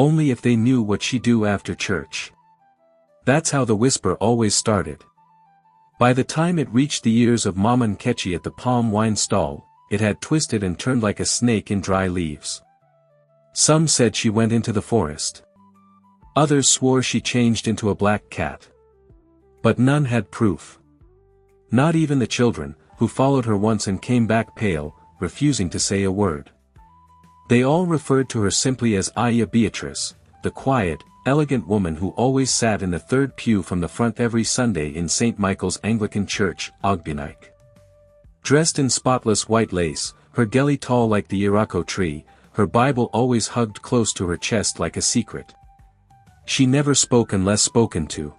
Only if they knew what she'd do after church. That's how the whisper always started. By the time it reached the ears of Mama Nkechi at the palm wine stall, it had twisted and turned like a snake in dry leaves. Some said she went into the forest. Others swore she changed into a black cat. But none had proof. Not even the children, who followed her once and came back pale, refusing to say a word. They all referred to her simply as Iya Beatrice, the quiet, elegant woman who always sat in the third pew from the front every Sunday in St. Michael's Anglican Church, Ogbunike. Dressed in spotless white lace, her geli tall like the Iroko tree, her Bible always hugged close to her chest like a secret. She never spoke unless spoken to.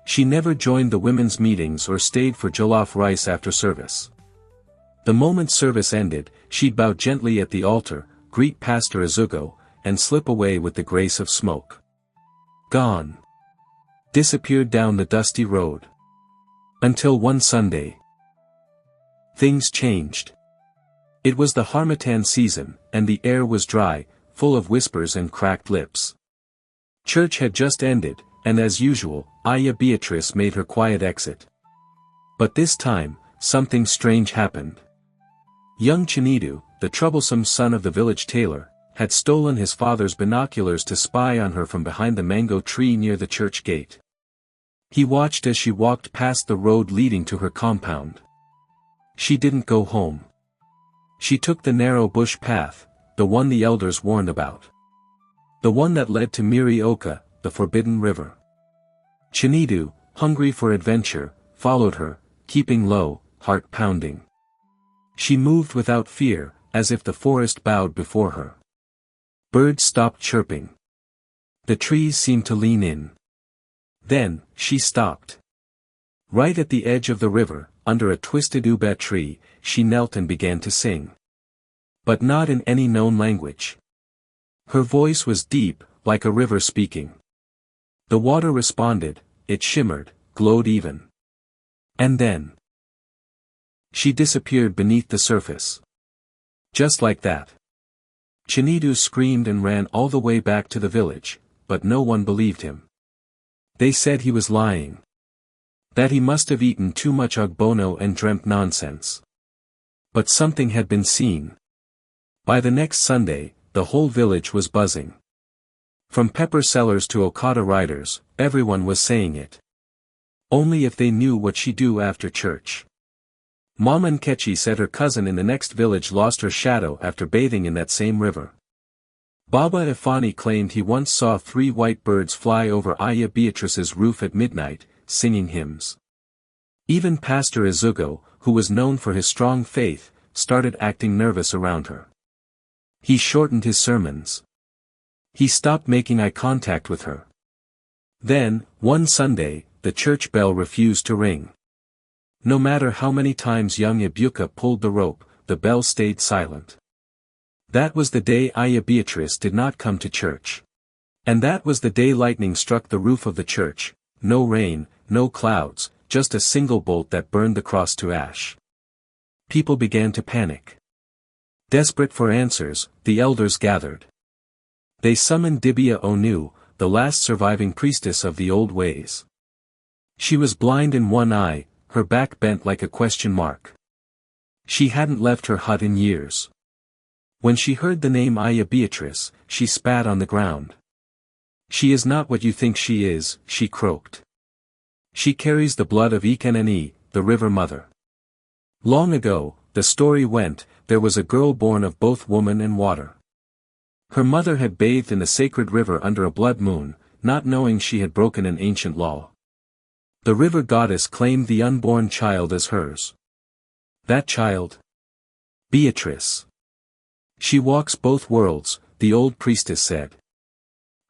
She never joined the women's meetings or stayed for jollof rice after service. The moment service ended, she'd bow gently at the altar, greet Pastor Azugo, and slip away with the grace of smoke. Gone. Disappeared down the dusty road. Until one Sunday. Things changed. It was the harmattan season, and the air was dry, full of whispers and cracked lips. Church had just ended, and as usual, Iya Beatrice made her quiet exit. But this time, something strange happened. Young Chinedu, the troublesome son of the village tailor, had stolen his father's binoculars to spy on her from behind the mango tree near the church gate. He watched as she walked past the road leading to her compound. She didn't go home. She took the narrow bush path, the one the elders warned about. The one that led to Mirioka, the forbidden river. Chinedu, hungry for adventure, followed her, keeping low, heart pounding. She moved without fear, as if the forest bowed before her. Birds stopped chirping. The trees seemed to lean in. Then, she stopped. Right at the edge of the river, under a twisted ube tree, she knelt and began to sing. But not in any known language. Her voice was deep, like a river speaking. The water responded, it shimmered, glowed even. And then she disappeared beneath the surface. Just like that. Chinedu screamed and ran all the way back to the village, but no one believed him. They said he was lying. That he must have eaten too much ogbono and dreamt nonsense. But something had been seen. By the next Sunday, the whole village was buzzing. From pepper sellers to Okada riders, everyone was saying it. Only if they knew what she'd do after church. Mama Nkechi said her cousin in the next village lost her shadow after bathing in that same river. Baba Ifani claimed he once saw 3 white birds fly over Iya Beatrice's roof at midnight, singing hymns. Even Pastor Azugo, who was known for his strong faith, started acting nervous around her. He shortened his sermons. He stopped making eye contact with her. Then, one Sunday, the church bell refused to ring. No matter how many times young Ibuka pulled the rope, the bell stayed silent. That was the day Iya Beatrice did not come to church. And that was the day lightning struck the roof of the church, no rain, no clouds, just a single bolt that burned the cross to ash. People began to panic. Desperate for answers, the elders gathered. They summoned Dibia Onu, the last surviving priestess of the old ways. She was blind in one eye, her back bent like a question mark. She hadn't left her hut in years. When she heard the name Iya Beatrice, she spat on the ground. She is not what you think she is, she croaked. She carries the blood of Ikeneni, the river mother. Long ago, the story went, there was a girl born of both woman and water. Her mother had bathed in the sacred river under a blood moon, not knowing she had broken an ancient law. The river goddess claimed the unborn child as hers. That child? Beatrice. She walks both worlds, the old priestess said.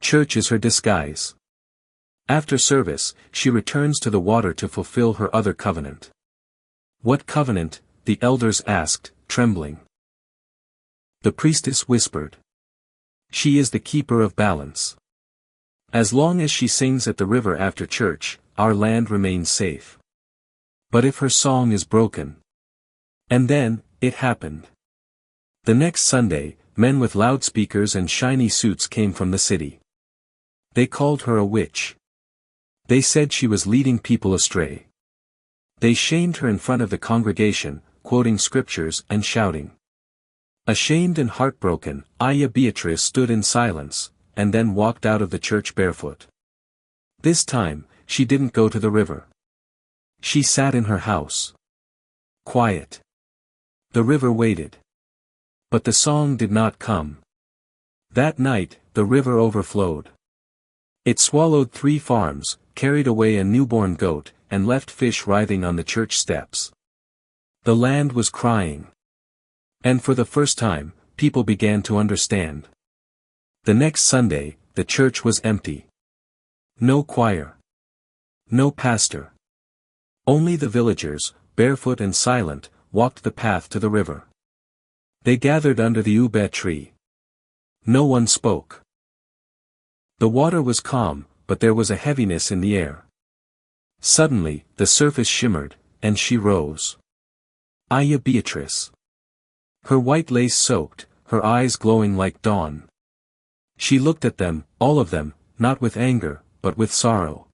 Church is her disguise. After service, she returns to the water to fulfill her other covenant. What covenant? The elders asked, trembling. The priestess whispered. She is the keeper of balance. As long as she sings at the river after church, our land remains safe. But if her song is broken. And then, it happened. The next Sunday, men with loudspeakers and shiny suits came from the city. They called her a witch. They said she was leading people astray. They shamed her in front of the congregation, quoting scriptures and shouting. Ashamed and heartbroken, Iya Beatrice stood in silence, and then walked out of the church barefoot. This time, she didn't go to the river. She sat in her house. Quiet. The river waited. But the song did not come. That night, the river overflowed. It swallowed 3 farms, carried away a newborn goat, and left fish writhing on the church steps. The land was crying. And for the first time, people began to understand. The next Sunday, the church was empty. No choir. No pastor. Only the villagers, barefoot and silent, walked the path to the river. They gathered under the ube tree. No one spoke. The water was calm, but there was a heaviness in the air. Suddenly, the surface shimmered, and she rose. Iya Beatrice. Her white lace soaked, her eyes glowing like dawn. She looked at them, all of them, not with anger, but with sorrow.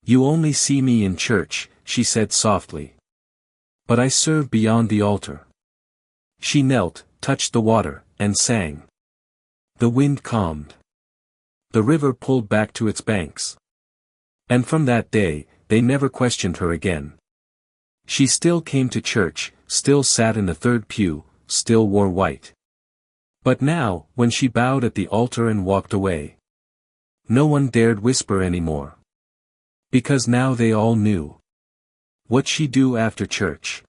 "You only see me in church," she said softly. "But I serve beyond the altar." She knelt, touched the water, and sang. The wind calmed. The river pulled back to its banks. And from that day, they never questioned her again. She still came to church, still sat in the 3rd pew, still wore white. But now, when she bowed at the altar and walked away, no one dared whisper anymore. Because now they all knew. What'd she do after church?